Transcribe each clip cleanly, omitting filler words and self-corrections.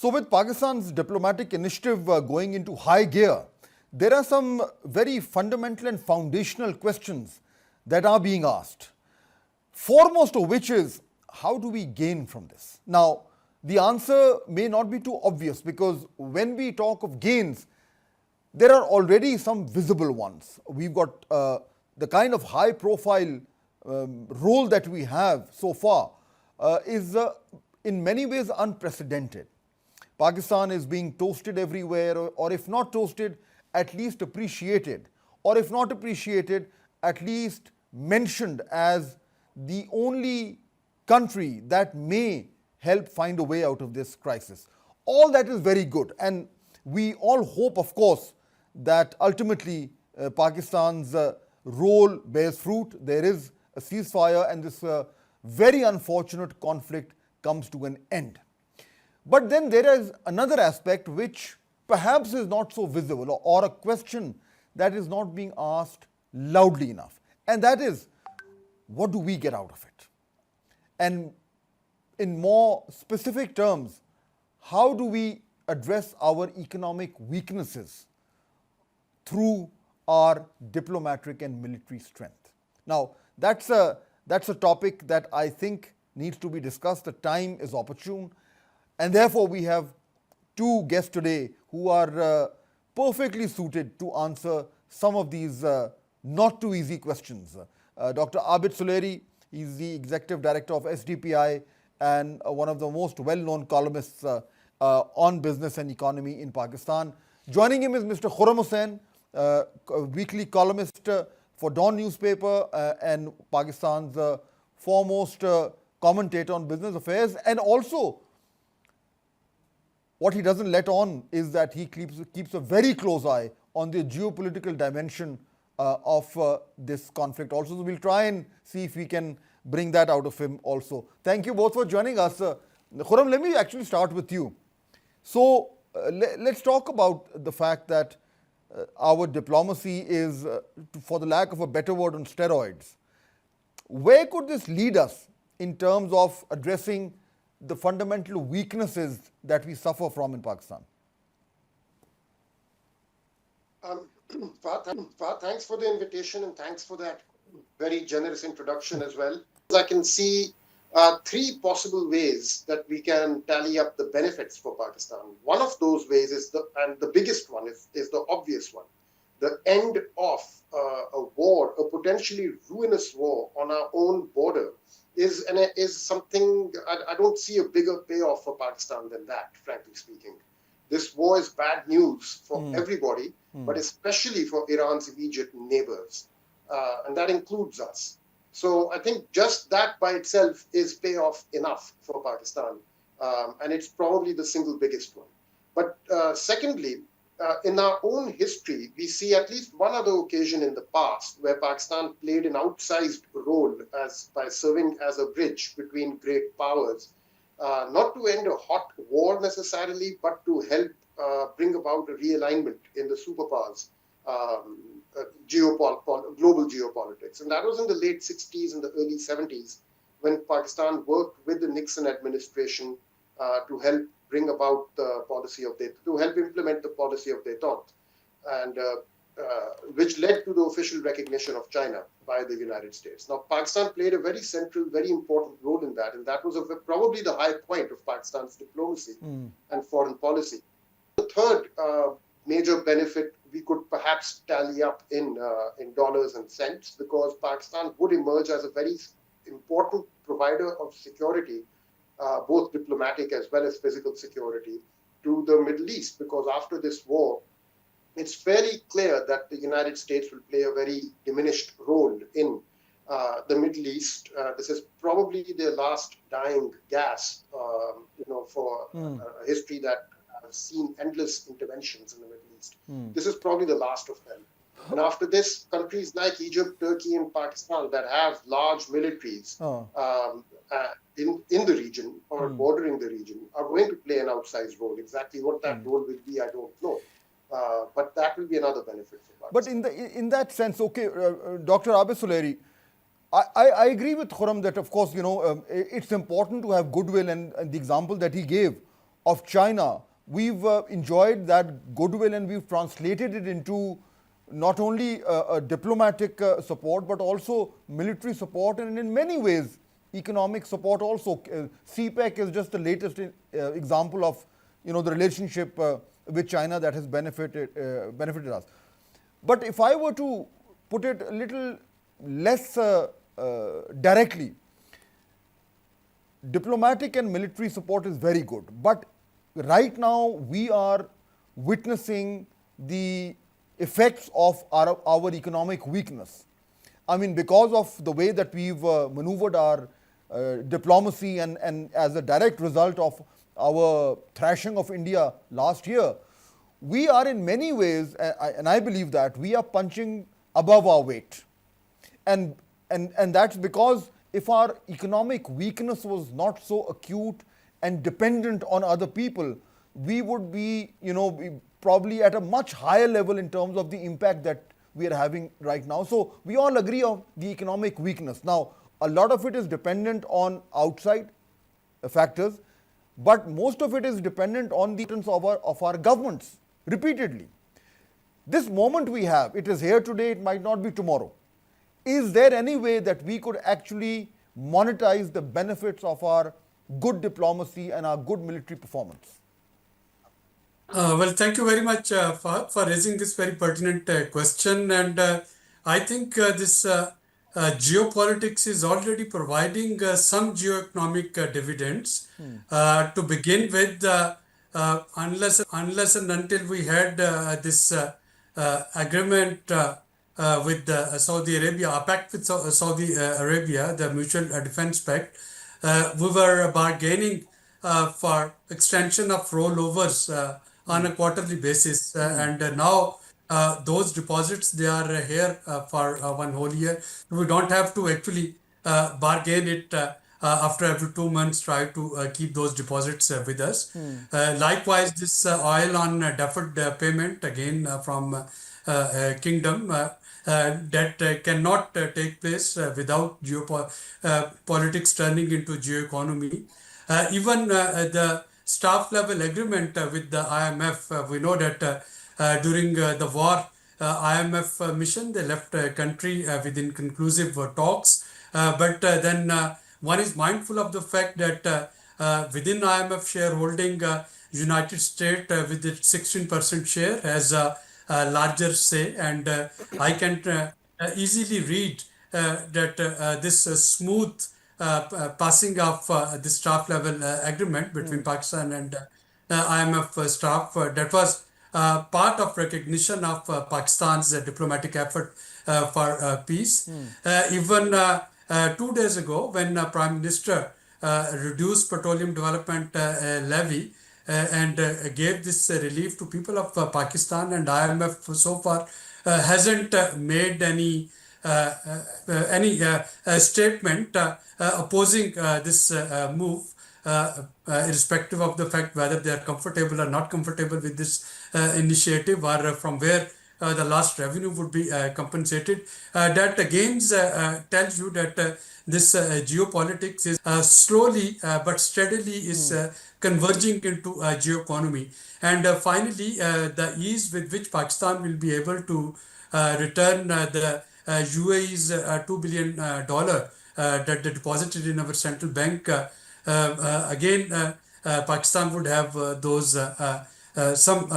So with Pakistan's diplomatic initiative going into high gear, there are some very fundamental and foundational questions that are being asked. Foremost of which is, how do we gain from this? Now, the answer may not be too obvious, because when we talk of gains, there are already some visible ones. We've got the kind of high profile role that we have so far is in many ways unprecedented. Pakistan is being toasted everywhere, or if not toasted, at least appreciated, or if not appreciated, at least mentioned as the only country that may help find a way out of this crisis. All that is very good, and we all hope, of course, that ultimately Pakistan's role bears fruit. There is a ceasefire, and this very unfortunate conflict comes to an end. But then there is another aspect which perhaps is not so visible, or a question that is not being asked loudly enough, and that is, what do we get out of it? And in more specific terms, how do we address our economic weaknesses through our diplomatic and military strength? Now, that's a topic that I think needs to be discussed. The time is opportune, and therefore we have two guests today who are perfectly suited to answer some of these not too easy questions. Dr Abid Suleri, he's the Executive Director of SDPI and one of the most well-known columnists on business and economy in Pakistan. Joining him is Mr. Khurram Husain, a weekly columnist for Dawn newspaper and Pakistan's foremost commentator on business affairs. And also, what he doesn't let on is that he keeps a very close eye on the geopolitical dimension of this conflict also. So we'll try and see if we can bring that out of him also. Thank you both for joining us. Khurram, let me actually start with you. So let's talk about the fact that our diplomacy is, for the lack of a better word, on steroids. Where could this lead us in terms of addressing the fundamental weaknesses that we suffer from in Pakistan? Fahd, thanks for the invitation, and thanks for that very generous introduction as well. I can see three possible ways that we can tally up the benefits for Pakistan. One of those ways is the biggest one is the obvious one. The end of a war, a potentially ruinous war on our own border, is something I don't see a bigger payoff for Pakistan than that, frankly speaking. This war is bad news for everybody, but especially for Iran's immediate neighbors, and that includes us. So I think just that by itself is payoff enough for Pakistan, and it's probably the single biggest one. But secondly, in our own history, we see at least one other occasion in the past where Pakistan played an outsized role by serving as a bridge between great powers, not to end a hot war necessarily, but to help bring about a realignment in the superpowers' global geopolitics. And that was in the late 60s and the early 70s, when Pakistan worked with the Nixon administration to help bring about the policy of to help implement the policy of détente, and which led to the official recognition of China by the United States. Now, Pakistan played a very central, very important role in that, and that was probably the high point of Pakistan's diplomacy and foreign policy. The third major benefit we could perhaps tally up in dollars and cents, because Pakistan would emerge as a very important provider of security, both diplomatic as well as physical security, to the Middle East, because after this war, it's fairly clear that the United States will play a very diminished role in the Middle East. This is probably their last dying gas, for a history that has seen endless interventions in the Middle East. This is probably the last of them. And after this, countries like Egypt, Turkey, and Pakistan that have large militaries in the region or bordering the region are going to play an outsized role. Exactly what that role will be, I don't know. But that will be another benefit for Pakistan. But in that sense, okay, Dr. Abid Suleri, I agree with Khurram that, of course, it's important to have goodwill, and the example that he gave of China, we've enjoyed that goodwill and we've translated it into not only diplomatic support but also military support and in many ways economic support also. CPEC is just the latest example of the relationship with China that has benefited us. But if I were to put it a little less directly, diplomatic and military support is very good, but right now we are witnessing the effects of our economic weakness. I mean, because of the way that we've maneuvered our diplomacy and as a direct result of our thrashing of India last year, we are in many ways, and I believe that, we are punching above our weight. And that's because if our economic weakness was not so acute and dependent on other people, we would be, probably at a much higher level in terms of the impact that we are having right now. So we all agree on the economic weakness. Now, a lot of it is dependent on outside factors, but most of it is dependent on the actions of our governments repeatedly. This moment we have, it is here today, it might not be tomorrow. Is there any way that we could actually monetize the benefits of our good diplomacy and our good military performance? Well, thank you very much, Fahd, for raising this very pertinent question. And I think this geopolitics is already providing some geoeconomic dividends. To begin with, unless and until we had this agreement with Saudi Arabia, a pact with Saudi Arabia, the Mutual Defense Pact, we were bargaining for extension of rollovers on a quarterly basis. And now those deposits, they are here for 1 whole year. We don't have to actually bargain it after every 2 months, try to keep those deposits with us. Likewise, this oil on deferred payment, again from Kingdom, that cannot take place without politics turning into geoeconomy. Even the staff level agreement with the IMF, we know that during the war, IMF mission, they left country with inconclusive talks. But then one is mindful of the fact that within IMF shareholding, United States with its 16% share has a larger say, and I can easily read that this smooth passing of this staff level agreement between Pakistan and IMF staff, that was part of recognition of Pakistan's diplomatic effort for peace. Even 2 days ago, when Prime Minister reduced petroleum development levy and gave this relief to people of Pakistan, and IMF so far hasn't made any statement opposing this move, irrespective of the fact whether they are comfortable or not comfortable with this initiative, or from where the last revenue would be compensated. That again tells you that this geopolitics is slowly but steadily is converging into a geoeconomy. And finally, the ease with which Pakistan will be able to return the UAE's $2 billion that they deposited in our central bank. Again, Pakistan would have those some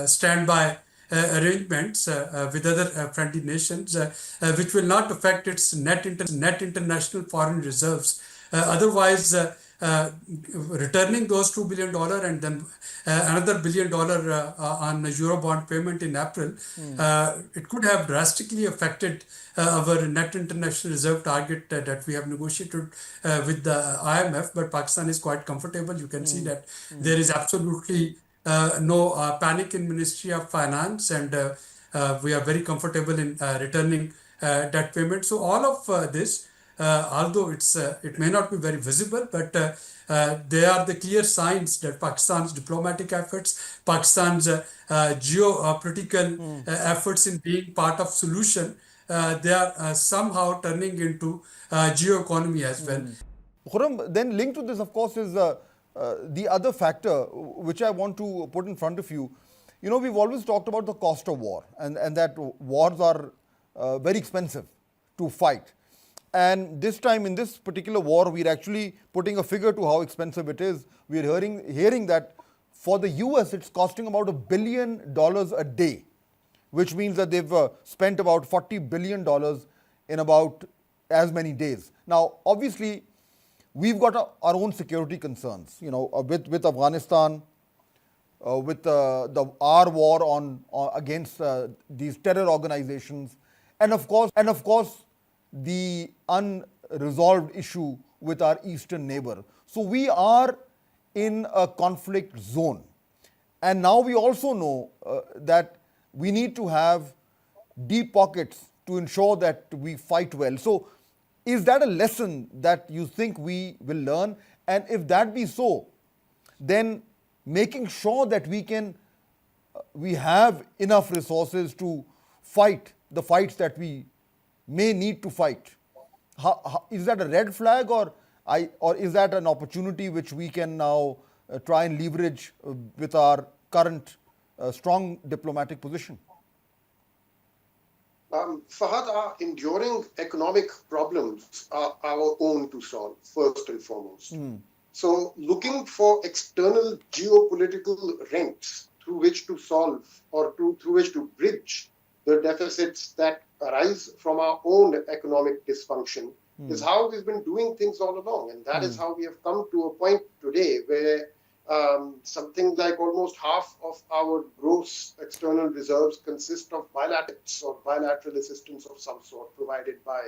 standby arrangements with other friendly nations, which will not affect its net international foreign reserves. Otherwise, returning those $2 billion and then another $1 billion on Eurobond payment in April, it could have drastically affected our net international reserve target that we have negotiated with the IMF. But Pakistan is quite comfortable. You can see that there is absolutely no panic in Ministry of Finance, and we are very comfortable in returning that payment. So all of this, although it may not be very visible, but they are the clear signs that Pakistan's diplomatic efforts, Pakistan's geopolitical efforts in being part of solution, they are somehow turning into geoeconomy as well. Khurram, then linked to this, of course, is the other factor which I want to put in front of you, we've always talked about the cost of war and that wars are very expensive to fight. And this time in this particular war, we're actually putting a figure to how expensive it is. We're hearing that for the US, it's costing about $1 billion a day, which means that they've spent about $40 billion in about as many days. Now, obviously, we've got our own security concerns, with Afghanistan, with our war against these terror organizations, and of course, the unresolved issue with our eastern neighbor. So we are in a conflict zone. And now we also know that we need to have deep pockets to ensure that we fight well. So is that a lesson that you think we will learn? And if that be so, then making sure that we have enough resources to fight the fights that we may need to fight. Is that a red flag or is that an opportunity which we can now try and leverage with our current strong diplomatic position? Fahad, our enduring economic problems are our own to solve, first and foremost. So looking for external geopolitical rents through which to solve or through which to bridge the deficits that arise from our own economic dysfunction is how we've been doing things all along. And that is how we have come to a point today where something like almost half of our gross external reserves consist of bilateral assistance of some sort provided by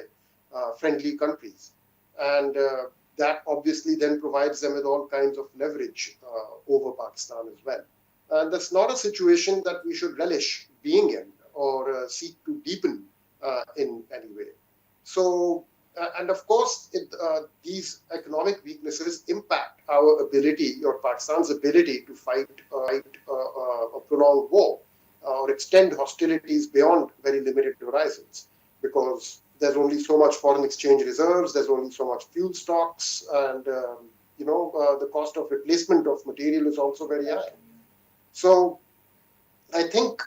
friendly countries. And that obviously then provides them with all kinds of leverage over Pakistan as well. And that's not a situation that we should relish being in or seek to deepen in any way. So, and of course, these economic weaknesses impact our ability, or Pakistan's ability, to fight a prolonged war or extend hostilities beyond very limited horizons, because there's only so much foreign exchange reserves, there's only so much fuel stocks, and the cost of replacement of material is also very high. So, I think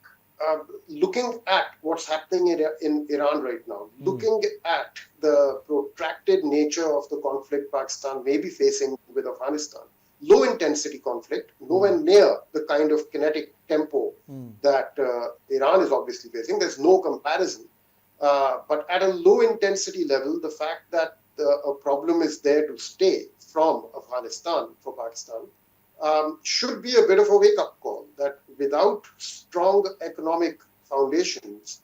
looking at what's happening in Iran right now, looking at the protracted nature of the conflict Pakistan may be facing with Afghanistan, low intensity conflict, nowhere near the kind of kinetic tempo that Iran is obviously facing. There's no comparison. But at a low intensity level, the fact that a problem is there to stay from Afghanistan for Pakistan should be a bit of a wake-up call that without strong economic foundations,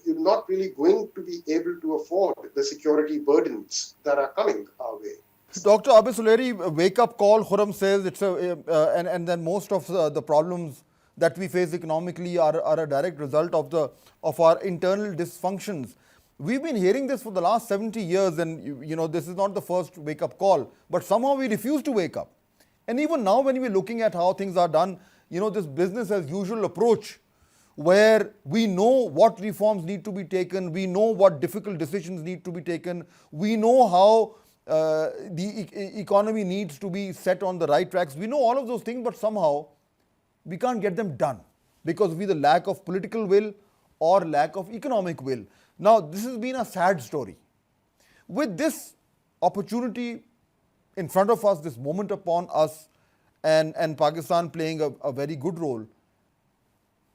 you're not really going to be able to afford the security burdens that are coming our way. Dr. Abid Suleri, wake-up call, Khurram says, and then most of the problems that we face economically are a direct result of our internal dysfunctions. We've been hearing this for the last 70 years, and this is not the first wake-up call, but somehow we refuse to wake up. And even now, when we're looking at how things are done, this business as usual approach, where we know what reforms need to be taken, we know what difficult decisions need to be taken, we know how the economy needs to be set on the right tracks, we know all of those things, but somehow we can't get them done because of either lack of political will or lack of economic will. Now, this has been a sad story. With this opportunity in front of us, this moment upon us, and Pakistan playing a very good role,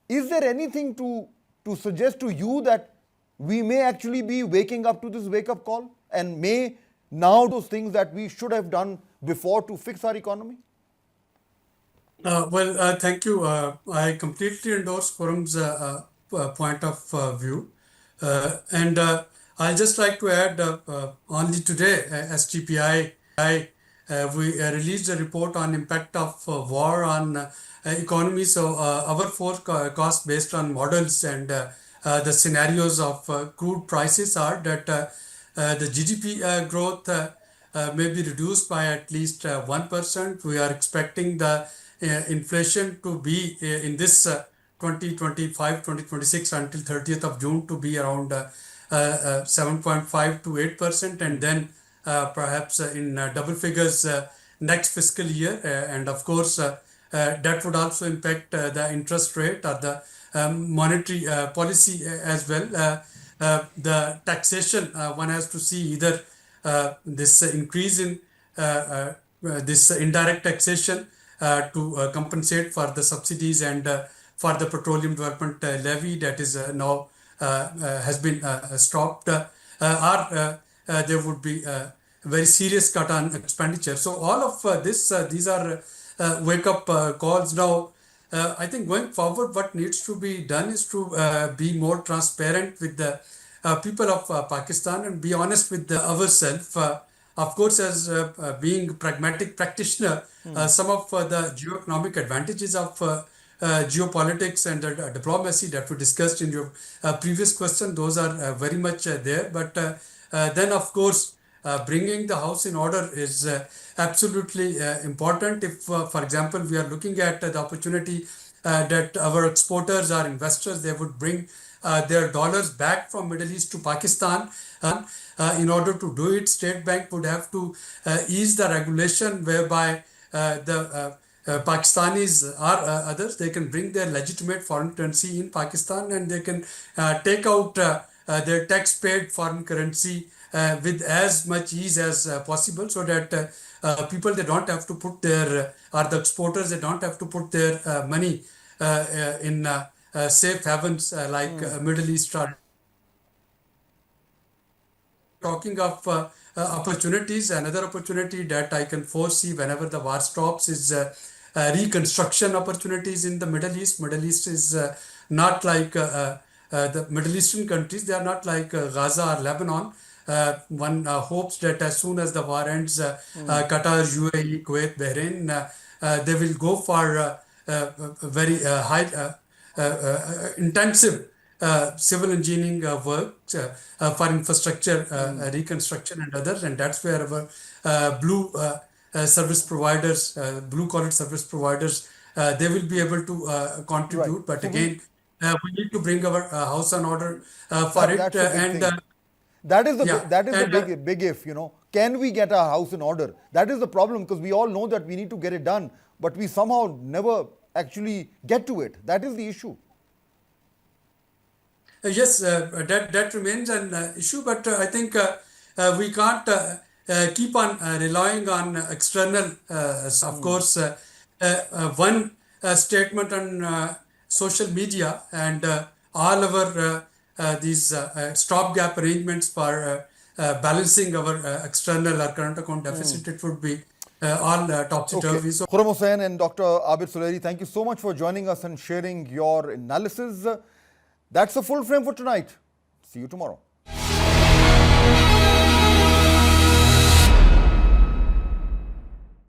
is there anything to suggest to you that we may actually be waking up to this wake-up call and may now those things that we should have done before to fix our economy? Thank you. I completely endorse Khurram's point of view. And I'd just like to add, only today, SDPI, we released a report on impact of war on economy. So our forecast based on models and the scenarios of crude prices are that the GDP growth may be reduced by at least 1%. We are expecting the inflation to be in this 2025-2026 until 30th of June to be around 7.5 to 8%, and then perhaps in double figures next fiscal year. And of course, that would also impact the interest rate or the monetary policy as well. The taxation, one has to see either this increase in this indirect taxation to compensate for the subsidies and for the petroleum development levy that is now has been stopped, or there would be a very serious cut on expenditure. So all of these are wake-up calls. Now, I think going forward, what needs to be done is to be more transparent with the people of Pakistan and be honest with ourselves. Of course, as being pragmatic practitioner, some of the geoeconomic advantages of geopolitics and diplomacy that we discussed in your previous question, those are very much there. But then, of course, bringing the house in order is absolutely important. If, for example, we are looking at the opportunity that our exporters or investors, they would bring their dollars back from Middle East to Pakistan. In order to do it, State Bank would have to ease the regulation whereby the Pakistanis or others, they can bring their legitimate foreign currency in Pakistan and they can take out their tax-paid foreign currency with as much ease as possible, so that people, they don't have to put their, or the exporters, they don't have to put their money in safe havens like Middle East. Talking of opportunities, another opportunity that I can foresee whenever the war stops is reconstruction opportunities in the Middle East. Middle East is not like the Middle Eastern countries, they are not like Gaza or Lebanon. One hopes that as soon as the war ends, Qatar, UAE, Kuwait, Bahrain, they will go for very high, intensive civil engineering work for infrastructure reconstruction and others, and that's where our blue service providers, blue collar service providers, they will be able to contribute. Right. But So again, we need to bring our house in order for that's it. a big And thing. That is the yeah, that is the and big if, you know. Can we get our house in order? That is the problem, because we all know that we need to get it done, but we somehow never actually get to it. That is the issue. yes, that remains an issue, but I think we can't keep on relying on external. Of course, one statement on social media and all our these stopgap arrangements for balancing our external or current account deficit, it would be all topsy-turvy. Okay. So Khurram Husain and Dr. Abid Suleri, thank you so much for joining us and sharing your analysis. That's the full frame for tonight. See you tomorrow.